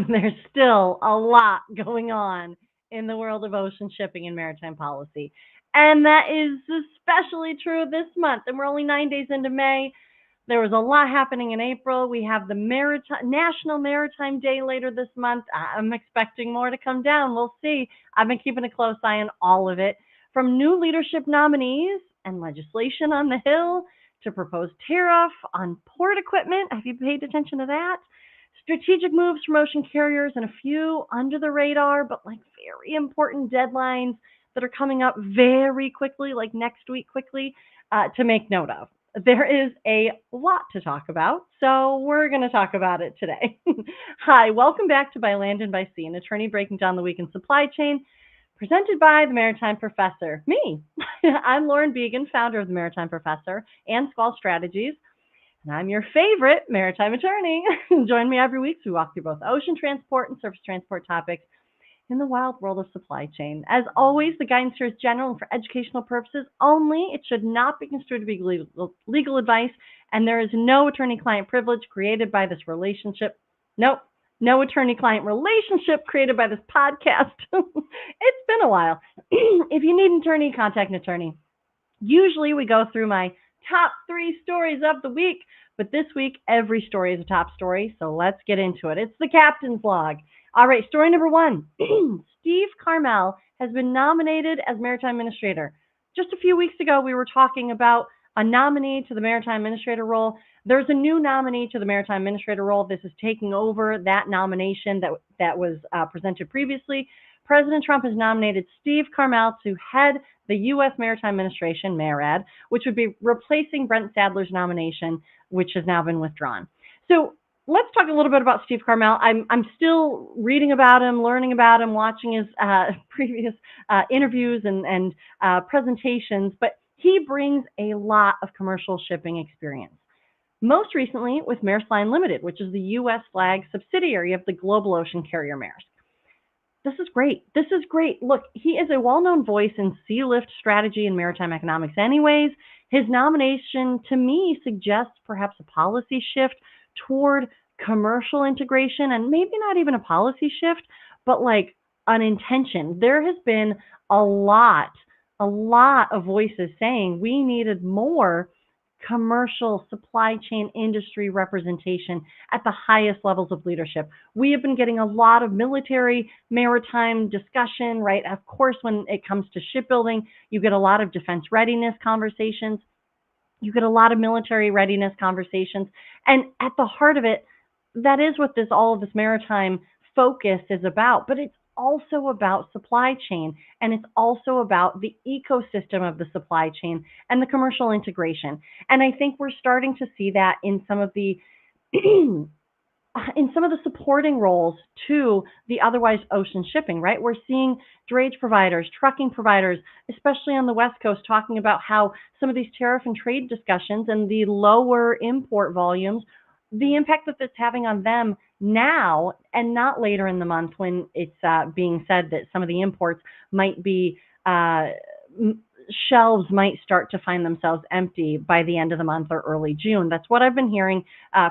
There's still a lot going on in the world of ocean shipping and maritime policy. And that is especially true this month. And we're only 9 days into May. There was a lot happening in April. We have the National Maritime Day later this month. I'm expecting more to come down. We'll see. I've been keeping a close eye on all of it, from new leadership nominees and legislation on the Hill to proposed tariff on port equipment. Have you paid attention to that? Strategic moves from ocean carriers and a few under the radar, but like very important deadlines that are coming up very quickly, like next week quickly, to make note of. There is a lot to talk about, so we're going to talk about it today. Hi, welcome back to By Land and By Sea, an attorney breaking down the week in supply chain, presented by the Maritime Professor, me. I'm Lauren Began, founder of the Maritime Professor and Squall Strategies, and I'm your favorite maritime attorney. Join me every week as we walk through both ocean transport and surface transport topics in the wild world of supply chain. As always, the guidance here is general and for educational purposes only. It should not be construed to be legal advice, and there is no attorney-client privilege created by this relationship. Nope, no attorney-client relationship created by this podcast. It's been a while. If you need an attorney, contact an attorney. Usually we go through my top 3 stories of the week, but this week every story is a top story, so let's get into it. It's the captain's log. All right, story number 1. Steve Carmel has been nominated as Maritime Administrator. Just a few weeks ago, we were talking about a nominee to the Maritime Administrator role. There's a new nominee to the Maritime Administrator role. This is taking over that nomination that was presented previously. President Trump has nominated Steve Carmel to head the U.S. Maritime Administration, MARAD, which would be replacing Brent Sadler's nomination, which has now been withdrawn. So let's talk a little bit about Steve Carmel. I'm still reading about him, learning about him, watching his previous interviews and presentations, but he brings a lot of commercial shipping experience. Most recently with Maersk Line Limited, which is the U.S. flag subsidiary of the global ocean carrier Maersk. This is great. This is great. Look, he is a well-known voice in sealift strategy and maritime economics anyways. His nomination, to me, suggests perhaps a policy shift toward commercial integration, and maybe not even a policy shift, but like an intention. There has been a lot of voices saying we needed more commercial supply chain industry representation at the highest levels of leadership. We have been getting a lot of military maritime discussion, right? Of course, when it comes to shipbuilding, you get a lot of defense readiness conversations. You get a lot of military readiness conversations. And at the heart of it, that is what all of this maritime focus is about. But it's also about supply chain, and it's also about the ecosystem of the supply chain and the commercial integration. And I think we're starting to see that in some of the supporting roles to the otherwise ocean shipping, right? We're seeing drayage providers, trucking providers, especially on the West Coast, talking about how some of these tariff and trade discussions and the lower import volumes, the impact that it's having on them now and not later in the month when it's being said that some of the imports might be, shelves might start to find themselves empty by the end of the month or early June. That's what I've been hearing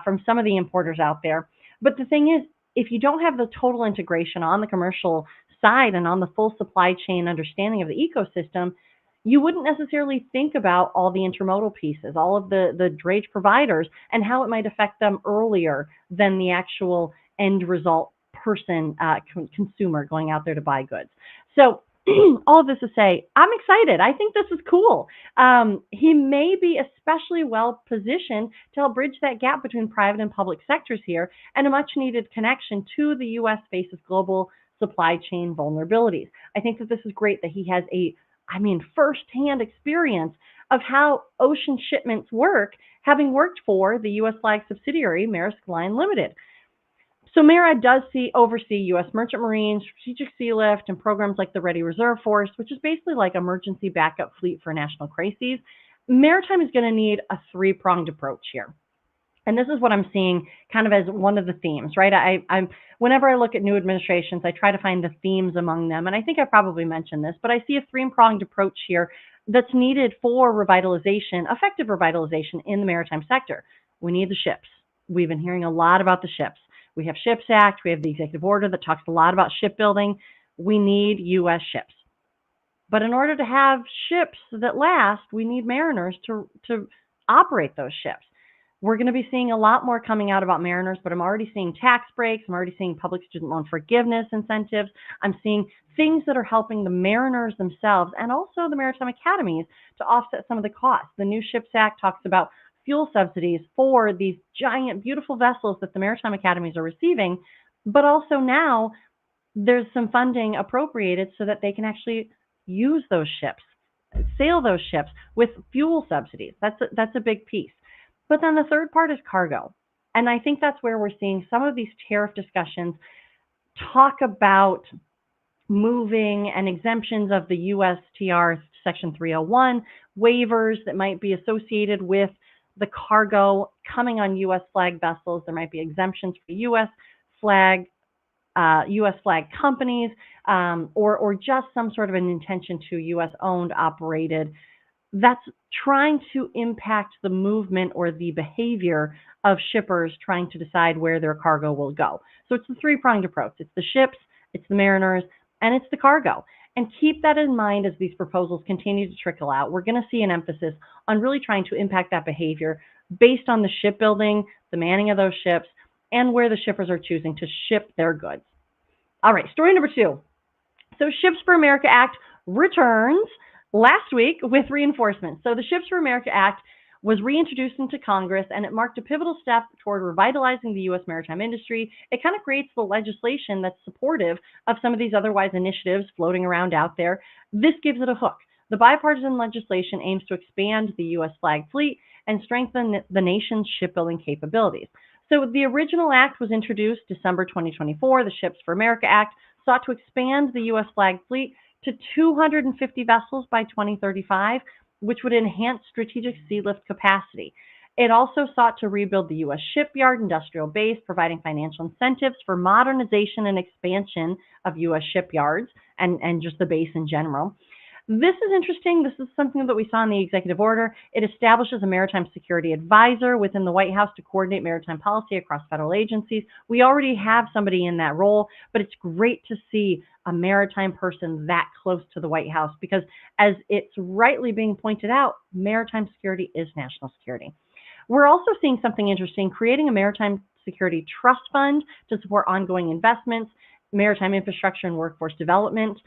from some of the importers out there. But the thing is, if you don't have the total integration on the commercial side and on the full supply chain understanding of the ecosystem, you wouldn't necessarily think about all the intermodal pieces, all of the drayage providers, and how it might affect them earlier than the actual end result person, consumer going out there to buy goods. So all of this to say, I'm excited. I think this is cool. He may be especially well positioned to help bridge that gap between private and public sectors here, and a much needed connection to the U.S. faces global supply chain vulnerabilities. I think that this is great that he has firsthand experience of how ocean shipments work, having worked for the U.S. flag subsidiary, Maersk Line Limited. So MERA does oversee U.S. merchant marine, strategic sealift, and programs like the Ready Reserve Force, which is basically like emergency backup fleet for national crises. Maritime is going to need a three-pronged approach here. And this is what I'm seeing kind of as one of the themes, right? I'm whenever I look at new administrations, I try to find the themes among them. And I think I probably mentioned this, but I see a three-pronged approach here that's needed for revitalization, effective revitalization in the maritime sector. We need the ships. We've been hearing a lot about the ships. We have Ships Act. We have the executive order that talks a lot about shipbuilding. We need U.S. ships. But in order to have ships that last, we need mariners to operate those ships. We're going to be seeing a lot more coming out about mariners, but I'm already seeing tax breaks. I'm already seeing public student loan forgiveness incentives. I'm seeing things that are helping the mariners themselves and also the maritime academies to offset some of the costs. The new Ships Act talks about fuel subsidies for these giant, beautiful vessels that the maritime academies are receiving, but also now there's some funding appropriated so that they can actually use those ships, sail those ships with fuel subsidies. That's a big piece. But then the third part is cargo. And I think that's where we're seeing some of these tariff discussions talk about moving and exemptions of the USTR Section 301 waivers that might be associated with the cargo coming on U.S. flag vessels. There might be exemptions for U.S. flag companies, or just some sort of an intention to U.S. owned, operated. That's trying to impact the movement or the behavior of shippers trying to decide where their cargo will go. So it's the three-pronged approach. It's the ships, it's the mariners, and it's the cargo. And keep that in mind as these proposals continue to trickle out. We're going to see an emphasis on really trying to impact that behavior based on the shipbuilding, the manning of those ships, and where the shippers are choosing to ship their goods. All right, story number 2. So Ships for America Act returns last week with reinforcements. So the Ships for America Act was reintroduced into Congress, and it marked a pivotal step toward revitalizing the U.S. maritime industry. It kind of creates the legislation that's supportive of some of these otherwise initiatives floating around out there. This gives it a hook. The bipartisan legislation aims to expand the U.S. flag fleet and strengthen the nation's shipbuilding capabilities. So the original act was introduced December 2024. The Ships for America Act sought to expand the U.S. flag fleet to 250 vessels by 2035, which would enhance strategic sealift capacity. It also sought to rebuild the U.S. shipyard industrial base, providing financial incentives for modernization and expansion of U.S. shipyards and just the base in general. This is interesting. This is something that we saw in the executive order. It establishes a maritime security advisor within the White House to coordinate maritime policy across federal agencies. We already have somebody in that role, but it's great to see a maritime person that close to the White House because, as it's rightly being pointed out, maritime security is national security. We're also seeing something interesting, creating a maritime security trust fund to support ongoing investments, maritime infrastructure and workforce development.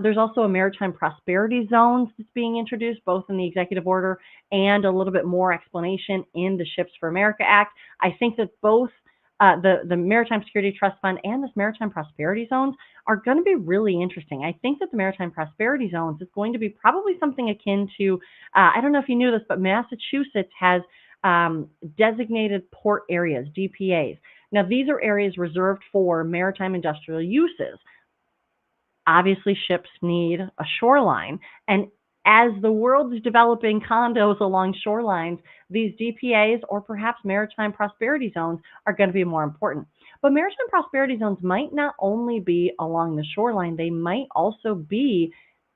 There's also a maritime prosperity zone that's being introduced, both in the executive order and a little bit more explanation in the Ships for America Act. I think that both the Maritime Security Trust Fund and this Maritime Prosperity Zones are going to be really interesting. I think that the Maritime Prosperity Zones is going to be probably something akin to, I don't know if you knew this, but Massachusetts has designated port areas, DPAs. Now, these are areas reserved for maritime industrial uses. Obviously, ships need a shoreline, and as the world is developing condos along shorelines, these DPAs or perhaps maritime prosperity zones are going to be more important. But maritime prosperity zones might not only be along the shoreline, they might also be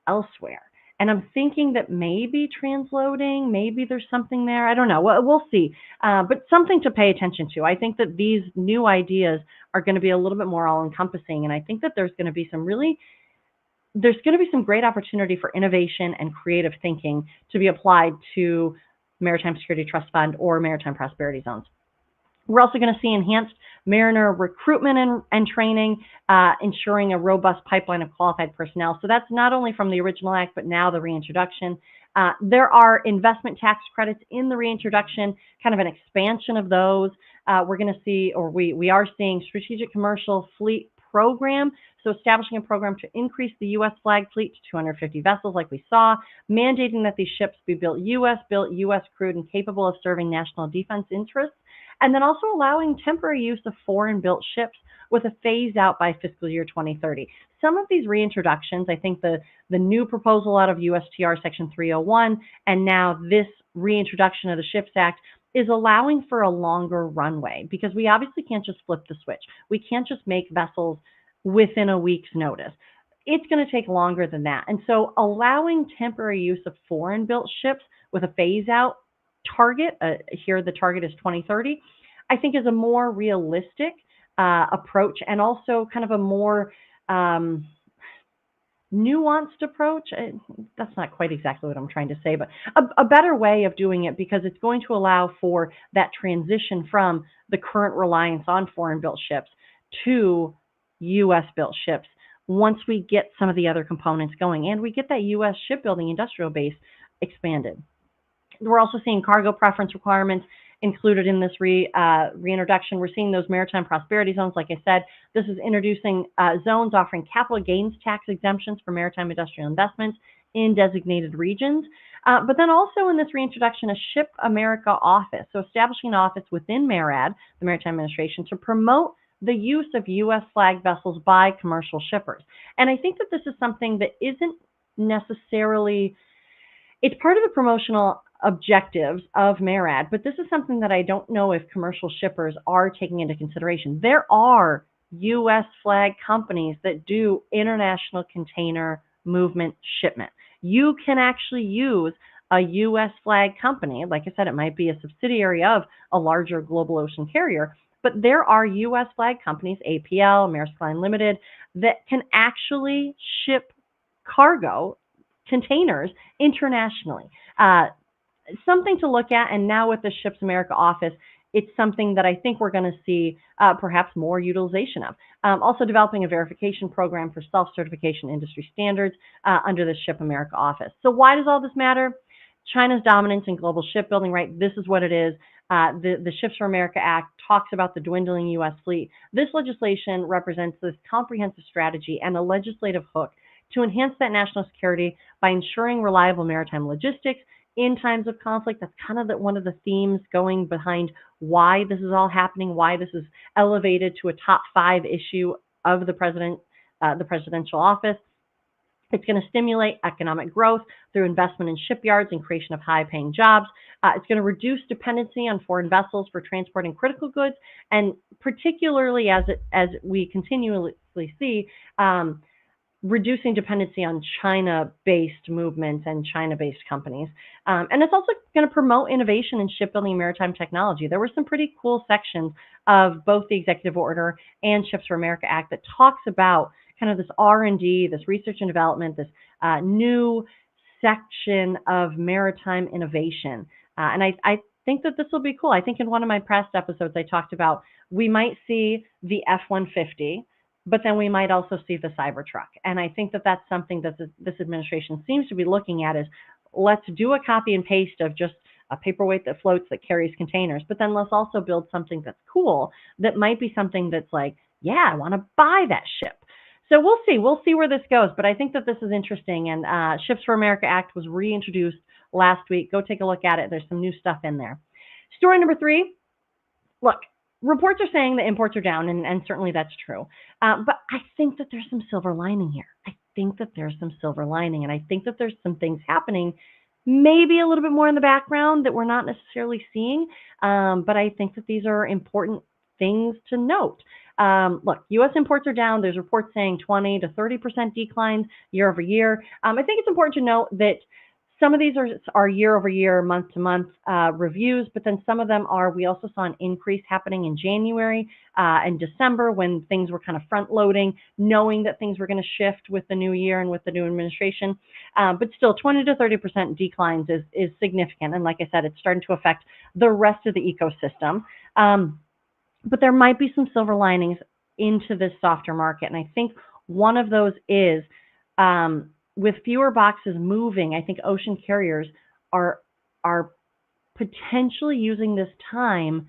elsewhere. And I'm thinking that maybe transloading, maybe there's something there. I don't know. We'll see. But something to pay attention to. I think that these new ideas are going to be a little bit more all-encompassing. And I think that there's going to be some great opportunity for innovation and creative thinking to be applied to Maritime Security Trust Fund or Maritime Prosperity Zones. We're also going to see enhanced mariner recruitment and training, ensuring a robust pipeline of qualified personnel. So that's not only from the original act, but now the reintroduction. There are investment tax credits in the reintroduction, kind of an expansion of those. We're going to see, or we are seeing, strategic commercial fleet program. So establishing a program to increase the U.S. flag fleet to 250 vessels like we saw, mandating that these ships be built, U.S. crewed, and capable of serving national defense interests. And then also allowing temporary use of foreign-built ships with a phase out by fiscal year 2030. Some of these reintroductions, I think the new proposal out of USTR Section 301 and now this reintroduction of the SHIPS Act is allowing for a longer runway, because we obviously can't just flip the switch. We can't just make vessels within a week's notice. It's going to take longer than that. And so allowing temporary use of foreign built ships with a phase out target, here the target is 2030, I think is a more realistic approach, and also kind of a more nuanced approach. That's not quite exactly what I'm trying to say, but a better way of doing it, because it's going to allow for that transition from the current reliance on foreign built ships to U.S. built ships once we get some of the other components going and we get that U.S. shipbuilding industrial base expanded. We're also seeing cargo preference requirements included in this reintroduction. We're seeing those maritime prosperity zones. Like I said, this is introducing zones offering capital gains tax exemptions for maritime industrial investments in designated regions. But then also in this reintroduction, a Ship America office. So establishing an office within MARAD, the Maritime Administration, to promote the use of U.S. flag vessels by commercial shippers. And I think that this is something that isn't necessarily, it's part of the promotional objectives of MARAD, but this is something that I don't know if commercial shippers are taking into consideration. There are U.S. flag companies that do international container movement shipment. You can actually use a U.S. flag company. Like I said, it might be a subsidiary of a larger global ocean carrier, but there are U.S. flag companies, APL, Maersk Line Limited, that can actually ship cargo, containers, internationally. Something to look at, and now with the Ships America office, it's something that I think we're going to see perhaps more utilization of. Also developing a verification program for self-certification industry standards under the Ship America office. So why does all this matter? China's dominance in global shipbuilding, right? This is what it is. The Ships for America Act talks about the dwindling U.S. fleet. This legislation represents this comprehensive strategy and a legislative hook to enhance that national security by ensuring reliable maritime logistics in times of conflict. That's kind of one of the themes going behind why this is all happening, why this is elevated to a top 5 issue of the presidential office. It's going to stimulate economic growth through investment in shipyards and creation of high-paying jobs. It's going to reduce dependency on foreign vessels for transporting critical goods, and particularly as we continually see, reducing dependency on China-based movements and China-based companies. And it's also going to promote innovation in shipbuilding and maritime technology. There were some pretty cool sections of both the Executive Order and Ships for America Act that talks about kind of this R&D, this research and development, this new section of maritime innovation. And I think that this will be cool. I think in one of my past episodes, I talked about we might see the F-150, but then we might also see the Cybertruck. And I think that that's something that this administration seems to be looking at, is let's do a copy and paste of just a paperweight that floats that carries containers, but then let's also build something that's cool, that might be something that's like, yeah, I want to buy that ship. So we'll see where this goes, but I think that this is interesting. And Ships for America Act was reintroduced last week. Go take a look at it. There's some new stuff in there. Story number 3, look, reports are saying that imports are down, and certainly that's true. But I think that there's some silver lining here. I think that there's some silver lining, and I think that there's some things happening, maybe a little bit more in the background that we're not necessarily seeing. But I think that these are important things to note. Look, U.S. imports are down. There's reports saying 20 to 30% declines year over year. I think it's important to note that some of these are year over year, month to month reviews, but then some of them are, we also saw an increase happening in January and December when things were kind of front loading, knowing that things were going to shift with the new year and with the new administration. But still 20 to 30% declines is significant. And like I said, it's starting to affect the rest of the ecosystem. But there might be some silver linings into this softer market. And I think one of those is, with fewer boxes moving, I think ocean carriers are potentially using this time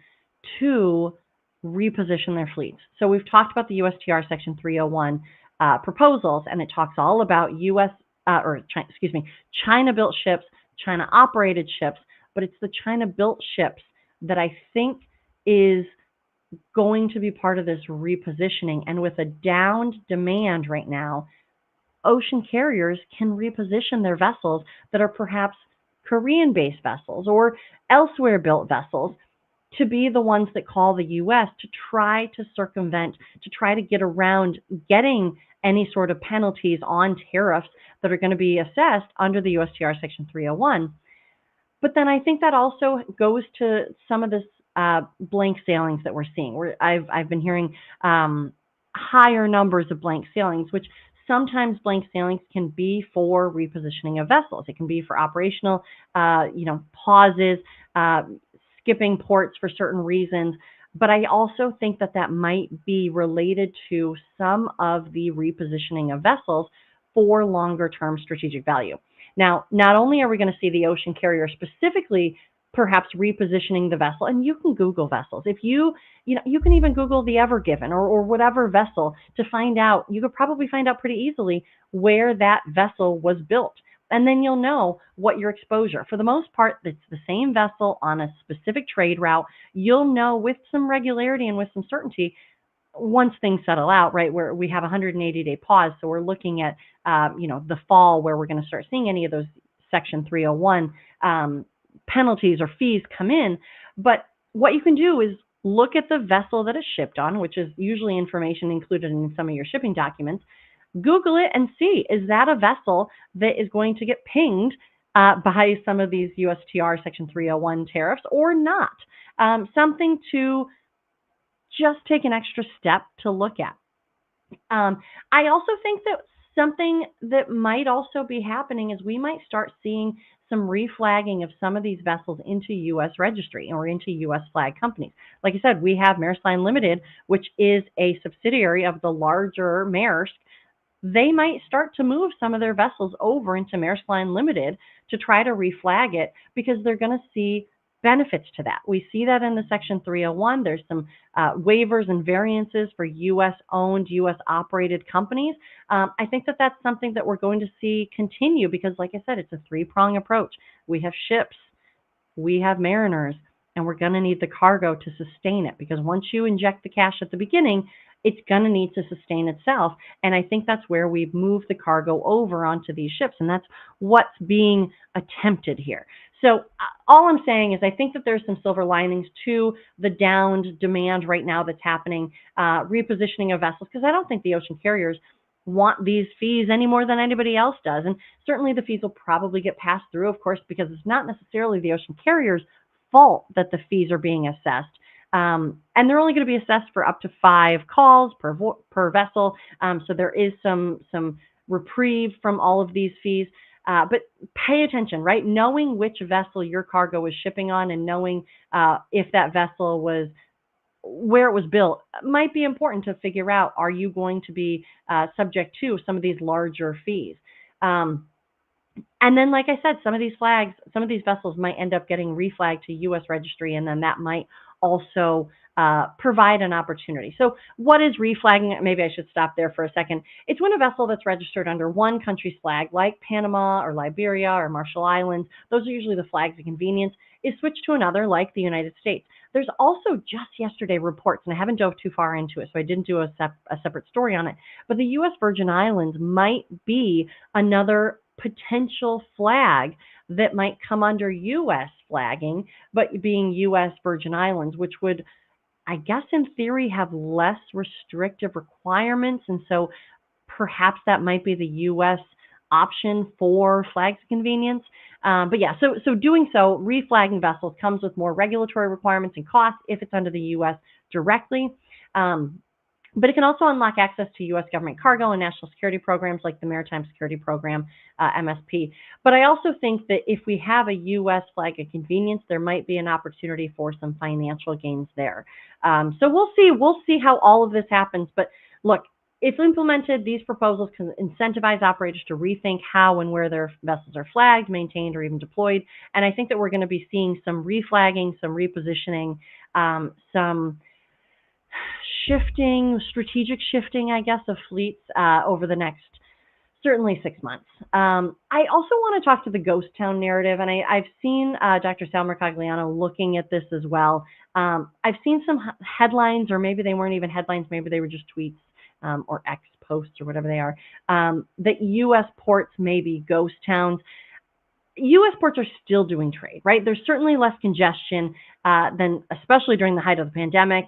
to reposition their fleets. So we've talked about the USTR Section 301 proposals, and it talks all about China-built ships, China-operated ships, but it's the China-built ships that I think is going to be part of this repositioning. And with a downed demand right now, ocean carriers can reposition their vessels that are perhaps Korean-based vessels or elsewhere built vessels to be the ones that call the U.S. to try to circumvent, to try to get around getting any sort of penalties on tariffs that are going to be assessed under the USTR Section 301. But then I think that also goes to some of this blank sailings that we're seeing. I've been hearing higher numbers of blank sailings, which sometimes blank sailings can be for repositioning of vessels. It can be for operational, pauses, skipping ports for certain reasons. But I also think that that might be related to some of the repositioning of vessels for longer term strategic value. Now, not only are we going to see the ocean carrier specifically perhaps repositioning the vessel, and you can Google vessels. If you can even Google the Ever Given or whatever vessel to find out, you could probably find out pretty easily where that vessel was built. And then you'll know what your exposure. For the most part, it's the same vessel on a specific trade route. You'll know with some regularity and with some certainty once things settle out, right, where we have a 180-day pause. So we're looking at, the fall where we're going to start seeing any of those Section 301 penalties or fees come in. But what you can do is look at the vessel that is shipped on, which is usually information included in some of your shipping documents. Google it and see, is that a vessel that is going to get pinged by some of these USTR Section 301 tariffs or not? Something to just take an extra step to look at. I also think that something that might also be happening is we might start seeing some reflagging of some of these vessels into U.S. registry or into U.S. flag companies. Like I said, we have Maersk Line Limited, which is a subsidiary of the larger Maersk. They might start to move some of their vessels over into Maersk Line Limited to try to reflag it because they're going to see benefits to that. We see that in the Section 301. There's some waivers and variances for U.S.-owned, U.S.-operated companies. I think that that's something that we're going to see continue because, like I said, it's a three-prong approach. We have ships, we have mariners, and we're going to need the cargo to sustain it because once you inject the cash at the beginning, it's going to need to sustain itself. And I think that's where we've moved the cargo over onto these ships, and that's what's being attempted here. So all I'm saying is I think that there's some silver linings to the downed demand right now that's happening, repositioning of vessels, because I don't think the ocean carriers want these fees any more than anybody else does. And certainly the fees will probably get passed through, of course, because it's not necessarily the ocean carriers' fault that the fees are being assessed. And they're only going to be assessed for up to 5 calls per vessel. So there is some reprieve from all of these fees. But pay attention, right? Knowing which vessel your cargo is shipping on and knowing if that vessel was where it was built might be important to figure out, are you going to be subject to some of these larger fees? And then, like I said, some of these vessels might end up getting reflagged to U.S. registry, and then that might also provide an opportunity. So what is reflagging? Maybe I should stop there for a second. It's when a vessel that's registered under one country's flag, like Panama or Liberia or Marshall Islands, those are usually the flags of convenience, is switched to another, like the United States. There's also just yesterday reports, and I haven't dove too far into it, so I didn't do a separate story on it, but the U.S. Virgin Islands might be another potential flag that might come under U.S. flagging, but being U.S. Virgin Islands, which would, I guess in theory, have less restrictive requirements. And so perhaps that might be the U.S. option for flags of convenience. But yeah, so doing so, reflagging vessels comes with more regulatory requirements and costs if it's under the U.S. directly. But it can also unlock access to U.S. government cargo and national security programs like the Maritime Security Program, MSP. But I also think that if we have a U.S. flag of convenience, there might be an opportunity for some financial gains there. So we'll see how all of this happens. But look, if implemented, these proposals can incentivize operators to rethink how and where their vessels are flagged, maintained, or even deployed. And I think that we're going to be seeing some reflagging, some repositioning, some strategic shifting, I guess, of fleets over the next certainly 6 months. I also want to talk to the ghost town narrative, and I've seen Dr. Sal Mercogliano looking at this as well. I've seen some headlines, or maybe they weren't even headlines, maybe they were just tweets or X posts or whatever they are, that U.S. ports may be ghost towns. U.S. ports are still doing trade, right? There's certainly less congestion than, especially during the height of the pandemic.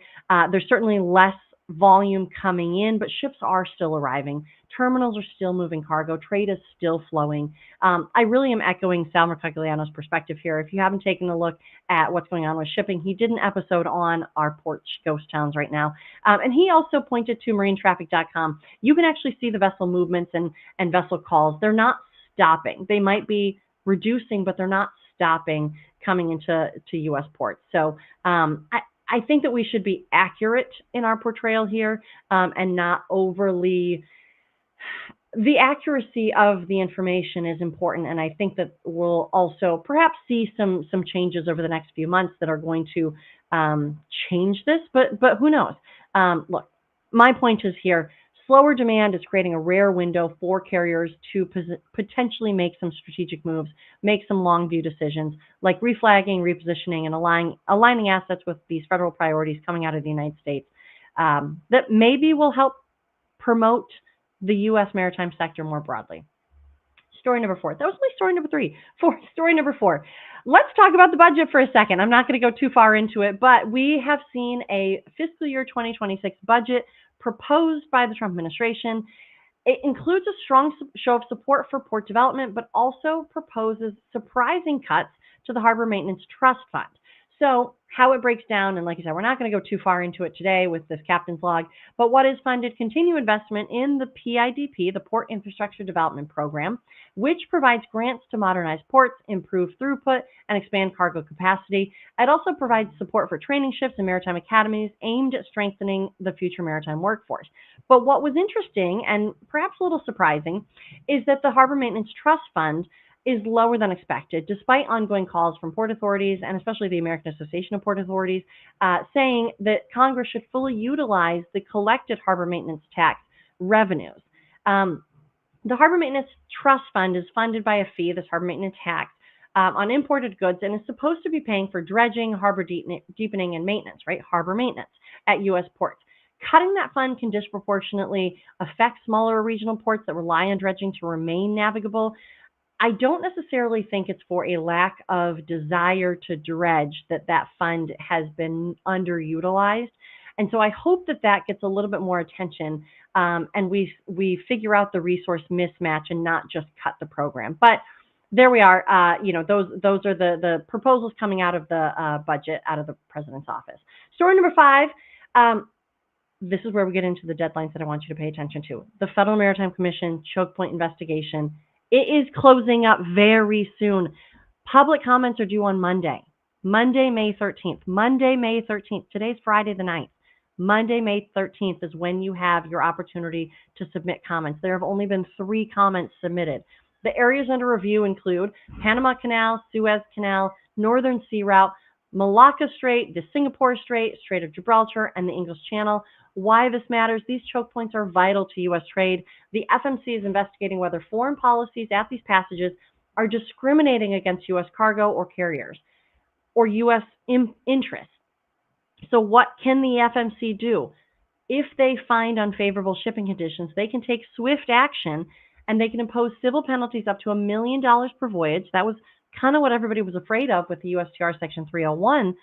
There's certainly less volume coming in, but ships are still arriving. Terminals are still moving cargo. Trade is still flowing. I really am echoing Sal Mercogliano's perspective here. If you haven't taken a look at what's going on with shipping, he did an episode on our port ghost towns right now. And he also pointed to marinetraffic.com. You can actually see the vessel movements and vessel calls. They're not stopping. They might be reducing, but they're not stopping coming into U.S. ports. So I think that we should be accurate in our portrayal here and not overly. The accuracy of the information is important, and I think that we'll also perhaps see some changes over the next few months that are going to change this, but who knows? Look, my point is here, slower demand is creating a rare window for carriers to potentially make some strategic moves, make some long view decisions like reflagging, repositioning, and aligning assets with these federal priorities coming out of the United States that maybe will help promote the U.S. maritime sector more broadly. Story number 4. That was only story number 3. Story number 4. Let's talk about the budget for a second. I'm not going to go too far into it, but we have seen a fiscal year 2026 budget proposed by the Trump administration. It includes a strong show of support for port development, but also proposes surprising cuts to the Harbor Maintenance Trust Fund. So how it breaks down, and like I said, we're not going to go too far into it today with this captain's log, but what is funded, continue investment in the PIDP, the Port Infrastructure Development Program, which provides grants to modernize ports, improve throughput, and expand cargo capacity. It also provides support for training ships and maritime academies aimed at strengthening the future maritime workforce. But what was interesting, and perhaps a little surprising, is that the Harbor Maintenance Trust Fund is lower than expected, despite ongoing calls from port authorities and especially the American Association of Port Authorities, saying that Congress should fully utilize the collected harbor maintenance tax revenues. The Harbor Maintenance Trust Fund is funded by a fee, this harbor maintenance tax, on imported goods, and is supposed to be paying for dredging, harbor deepening, and maintenance, right? Harbor maintenance at U.S. ports. Cutting that fund can disproportionately affect smaller regional ports that rely on dredging to remain navigable. I don't necessarily think it's for a lack of desire to dredge that fund has been underutilized. And so I hope that gets a little bit more attention and we figure out the resource mismatch and not just cut the program. But there we are. Those are the proposals coming out of the budget, out of the president's office. Story number 5. This is where we get into the deadlines that I want you to pay attention to. The Federal Maritime Commission choke point investigation. It is closing up very soon. Public comments are due on Monday, May 13th. Monday, May 13th. Today's Friday the 9th. Monday, May 13th is when you have your opportunity to submit comments. There have only been 3 comments submitted. The areas under review include Panama Canal, Suez Canal, Northern Sea Route, Malacca Strait, the Singapore Strait, Strait of Gibraltar, and the English Channel. Why this matters, these choke points are vital to U.S. trade. The FMC is investigating whether foreign policies at these passages are discriminating against U.S. cargo or carriers or U.S. interests. So what can the FMC do? If they find unfavorable shipping conditions, they can take swift action and they can impose civil penalties up to $1 million per voyage. That was kind of what everybody was afraid of with the USTR Section 301,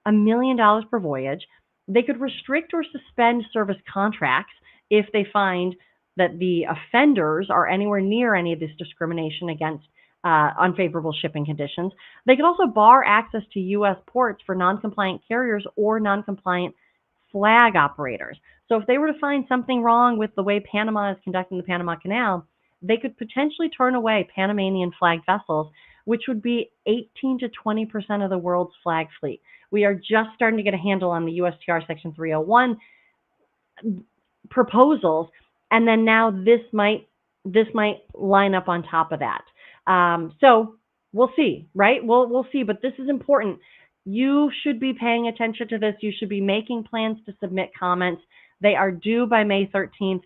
$1 million per voyage. They could restrict or suspend service contracts if they find that the offenders are anywhere near any of this discrimination against unfavorable shipping conditions. They could also bar access to U.S. ports for non-compliant carriers or non-compliant flag operators. So if they were to find something wrong with the way Panama is conducting the Panama Canal, they could potentially turn away Panamanian flagged vessels, which would be 18 to 20% of the world's flag fleet. We are just starting to get a handle on the USTR Section 301 proposals, and then now this might line up on top of that. So we'll see, right? We'll see, but this is important. You should be paying attention to this. You should be making plans to submit comments. They are due by May 13th.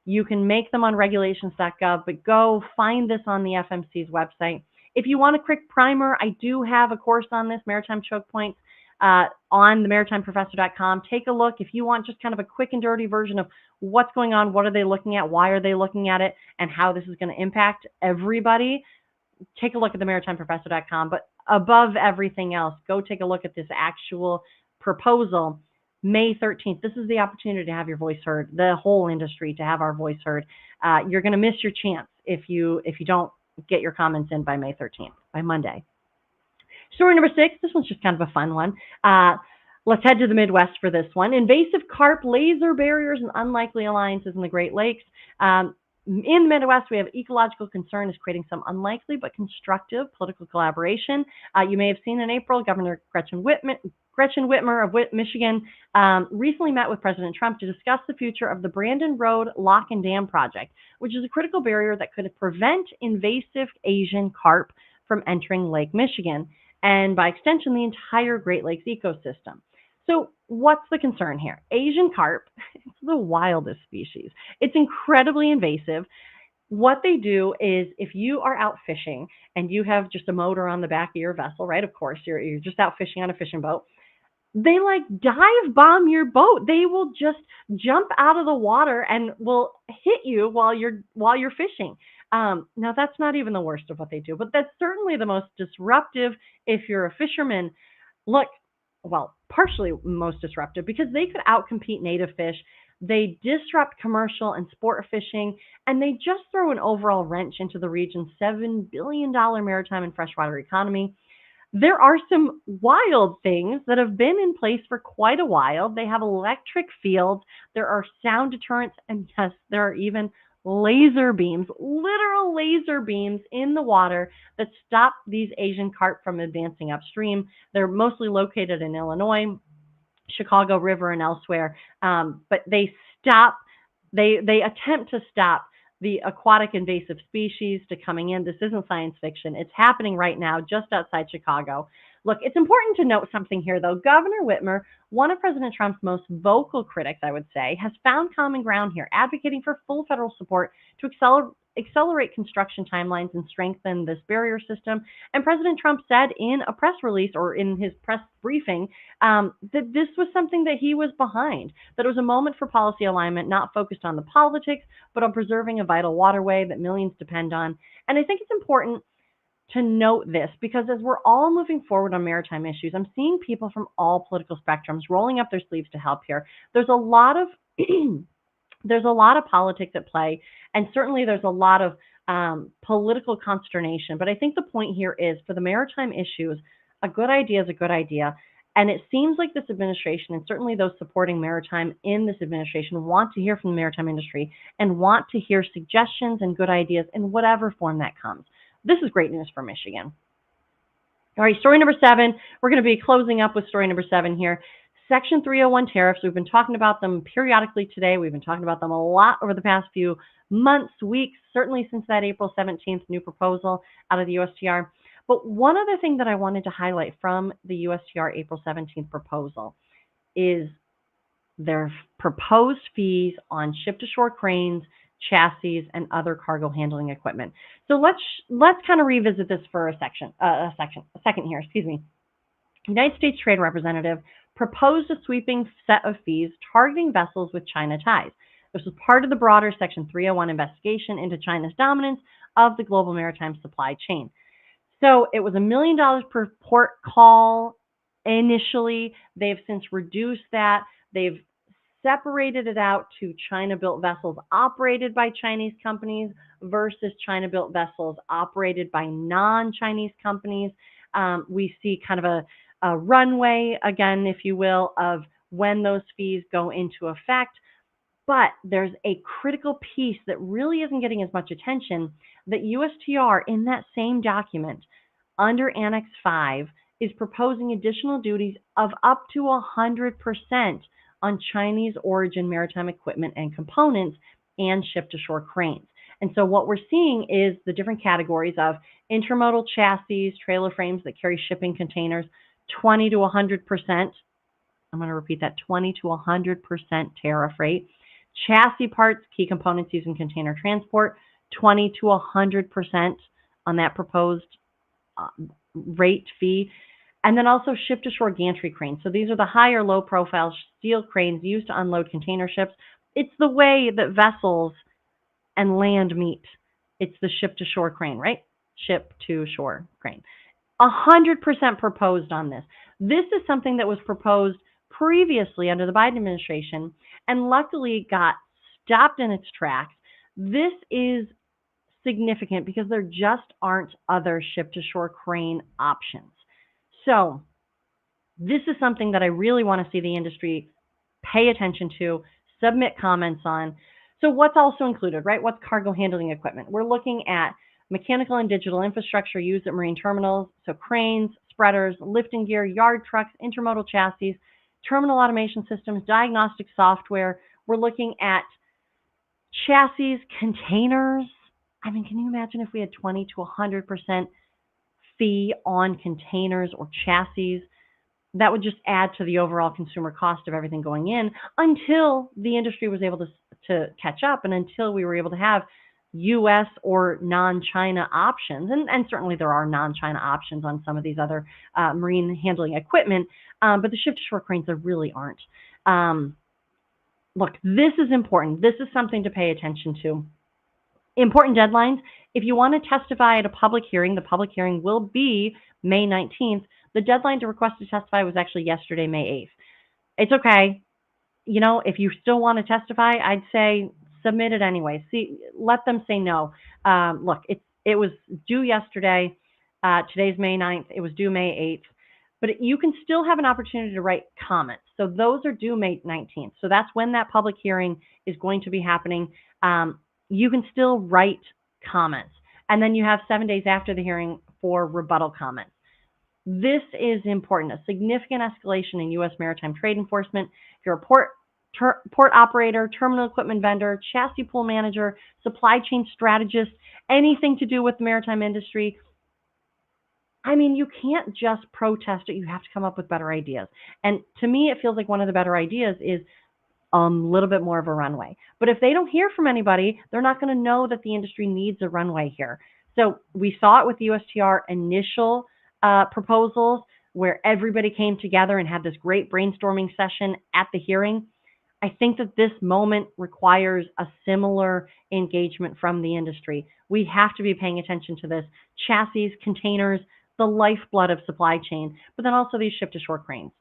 You can make them on regulations.gov, but go find this on the FMC's website. If you want a quick primer, I do have a course on this, Maritime Choke Points, on the maritimeprofessor.com. Take a look if you want just kind of a quick and dirty version of what's going on, what are they looking at, why are they looking at it, and how this is going to impact everybody. Take a look at the maritimeprofessor.com. But above everything else, go take a look at this actual proposal. May 13th, this is the opportunity to have your voice heard, the whole industry to have our voice heard. You're going to miss your chance if you don't get your comments in by May 13th, by Monday. Story number 6, this one's just kind of a fun one. Let's head to the Midwest for this one. Invasive carp, laser barriers, and unlikely alliances in the Great Lakes. In the Midwest, we have ecological concern is creating some unlikely but constructive political collaboration. You may have seen in April, Governor Gretchen Whitmer of Michigan recently met with President Trump to discuss the future of the Brandon Road Lock and Dam project, which is a critical barrier that could prevent invasive Asian carp from entering Lake Michigan, and by extension, the entire Great Lakes ecosystem. So what's the concern here? Asian carp, it's the wildest species. It's incredibly invasive. What they do is if you are out fishing and you have just a motor on the back of your vessel, right? Of course, you're just out fishing on a fishing boat. They like dive bomb your boat. They will just jump out of the water and will hit you while you're fishing. Now that's not even the worst of what they do, but that's certainly the most disruptive if you're a fisherman. Look, well, partially most disruptive because they could outcompete native fish. They disrupt commercial and sport fishing, and they just throw an overall wrench into the region's $7 billion maritime and freshwater economy. There are some wild things that have been in place for quite a while. They have electric fields, there are sound deterrents, and yes, there are even laser beams, literal laser beams in the water that stop these Asian carp from advancing upstream. They're mostly located in Illinois, Chicago River, and elsewhere, but they attempt to stop the aquatic invasive species to coming in. This isn't science fiction. It's happening right now just outside Chicago. Look, it's important to note something here, though. Governor Whitmer, one of President Trump's most vocal critics, I would say, has found common ground here, advocating for full federal support to accelerate construction timelines and strengthen this barrier system. And President Trump said in a press release or in his press briefing that this was something that he was behind, that it was a moment for policy alignment, not focused on the politics, but on preserving a vital waterway that millions depend on. And I think it's important to note this because as we're all moving forward on maritime issues, I'm seeing people from all political spectrums rolling up their sleeves to help here. There's a lot of politics at play, and certainly there's a lot of political consternation. But I think the point here is for the maritime issues, a good idea is a good idea. And it seems like this administration, and certainly those supporting maritime in this administration, want to hear from the maritime industry and want to hear suggestions and good ideas in whatever form that comes. This is great news for Michigan. All right, story number 7. We're going to be closing up with story number 7 here. Section 301 tariffs. We've been talking about them periodically today. We've been talking about them a lot over the past few months, weeks, certainly since that April 17th new proposal out of the USTR. But one other thing that I wanted to highlight from the USTR April 17th proposal is their proposed fees on ship-to-shore cranes, chassis, and other cargo handling equipment. So let's kind of revisit this for a second here. Excuse me. United States Trade Representative proposed a sweeping set of fees targeting vessels with China ties. This was part of the broader Section 301 investigation into China's dominance of the global maritime supply chain. So it was $1 million per port call initially. They've since reduced that. They've separated it out to China-built vessels operated by Chinese companies versus China-built vessels operated by non-Chinese companies. We see kind of a runway, again, if you will, of when those fees go into effect. But there's a critical piece that really isn't getting as much attention, that USTR in that same document under Annex 5 is proposing additional duties of up to 100% on Chinese origin maritime equipment and components and ship-to-shore cranes. And so what we're seeing is the different categories of intermodal chassis, trailer frames that carry shipping containers, 20 to 100%. I'm going to repeat that, 20 to 100% tariff rate. Chassis parts, key components used in container transport, 20 to 100% on that proposed rate fee. And then also ship-to-shore gantry cranes. So these are the higher low-profile steel cranes used to unload container ships. It's the way that vessels and land meet. It's the ship-to-shore crane, right? Ship-to-shore crane. 100% proposed on this. This is something that was proposed previously under the Biden administration and luckily got stopped in its tracks. This is significant because there just aren't other ship-to-shore crane options. So this is something that I really want to see the industry pay attention to, submit comments on. So what's also included, right? What's cargo handling equipment? We're looking at mechanical and digital infrastructure used at marine terminals, so cranes, spreaders, lifting gear, yard trucks, intermodal chassis, terminal automation systems, diagnostic software. We're looking at chassis, containers. I mean, can you imagine if we had 20 to 100% fee on containers or chassis? That would just add to the overall consumer cost of everything going in until the industry was able to catch up and until we were able to have U.S. or non-China options. And certainly there are non-China options on some of these other marine handling equipment, but the ship-to-shore cranes, there really aren't. Look, this is important. This is something to pay attention to. Important deadlines. If you want to testify at a public hearing, the public hearing will be May 19th. The deadline to request to testify was actually yesterday, May 8th. It's okay. You know, if you still want to testify, I'd say submit it anyway. See, let them say no. Look, it was due yesterday. Today's May 9th. It was due May 8th. But you can still have an opportunity to write comments. So those are due May 19th. So that's when that public hearing is going to be happening. You can still write comments. And then you have 7 days after the hearing for rebuttal comments. This is important, a significant escalation in U.S. maritime trade enforcement. If you're a port operator, terminal equipment vendor, chassis pool manager, supply chain strategist, anything to do with the maritime industry, I mean, you can't just protest it. You have to come up with better ideas. And to me, it feels like one of the better ideas is a little bit more of a runway. But if they don't hear from anybody, they're not going to know that the industry needs a runway here. So we saw it with the USTR initial proposals where everybody came together and had this great brainstorming session at the hearing. I think that this moment requires a similar engagement from the industry. We have to be paying attention to this. Chassis, containers, the lifeblood of supply chain, but then also these ship-to-shore cranes.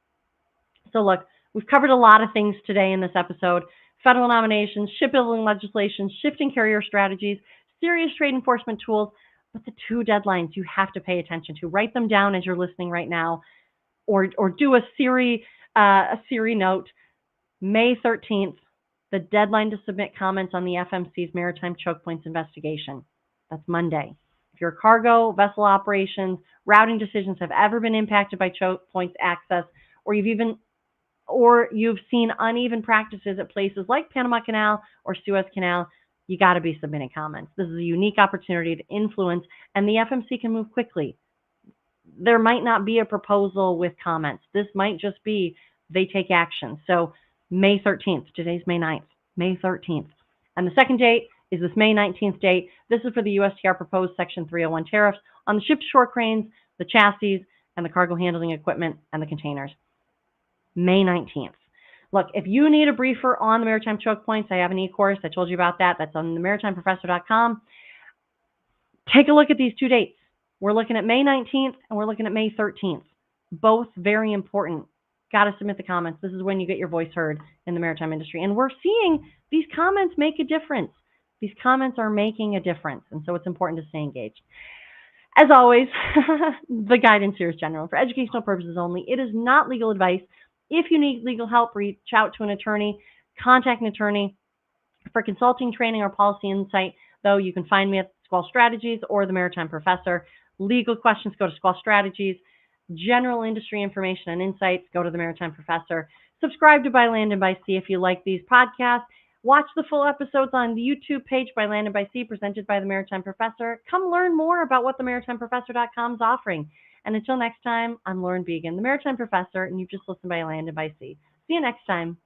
So look, we've covered a lot of things today in this episode. Federal nominations, shipbuilding legislation, shifting carrier strategies, serious trade enforcement tools, but the two deadlines you have to pay attention to. Write them down as you're listening right now, or do a Siri note. May 13th, the deadline to submit comments on the FMC's Maritime Choke Points investigation. That's Monday. If your cargo, vessel operations, routing decisions have ever been impacted by choke points access, or you've seen uneven practices at places like Panama Canal or Suez Canal, you got to be submitting comments. This is a unique opportunity to influence, and the FMC can move quickly. There might not be a proposal with comments. This might just be they take action. So May 13th, today's May 9th, May 13th. And the second date is this May 19th date. This is for the USTR proposed Section 301 tariffs on the ship-to-shore cranes, the chassis, and the cargo handling equipment and the containers. May 19th. Look, if you need a briefer on the maritime choke points, I have an e-course. I told you about that. That's on the maritimeprofessor.com. Take a look at these two dates. We're looking at May 19th and we're looking at May 13th. Both very important. Got to submit the comments. This is when you get your voice heard in the maritime industry. And we're seeing these comments make a difference. These comments are making a difference. And so it's important to stay engaged. As always, the guidance here is general for educational purposes only. It is not legal advice. If you need legal help, reach out to an attorney, contact an attorney. For consulting, training, or policy insight, though, you can find me at Squall Strategies or the Maritime Professor. Legal questions, go to Squall Strategies. General industry information and insights, go to the Maritime Professor. Subscribe to By Land and by Sea if you like these podcasts. Watch the full episodes on the YouTube page By Land and by Sea, presented by the Maritime Professor. Come learn more about what the maritimeprofessor.com is offering. And until next time, I'm Lauren Began, the Maritime Professor, and you've just listened By Land and by Sea. See you next time.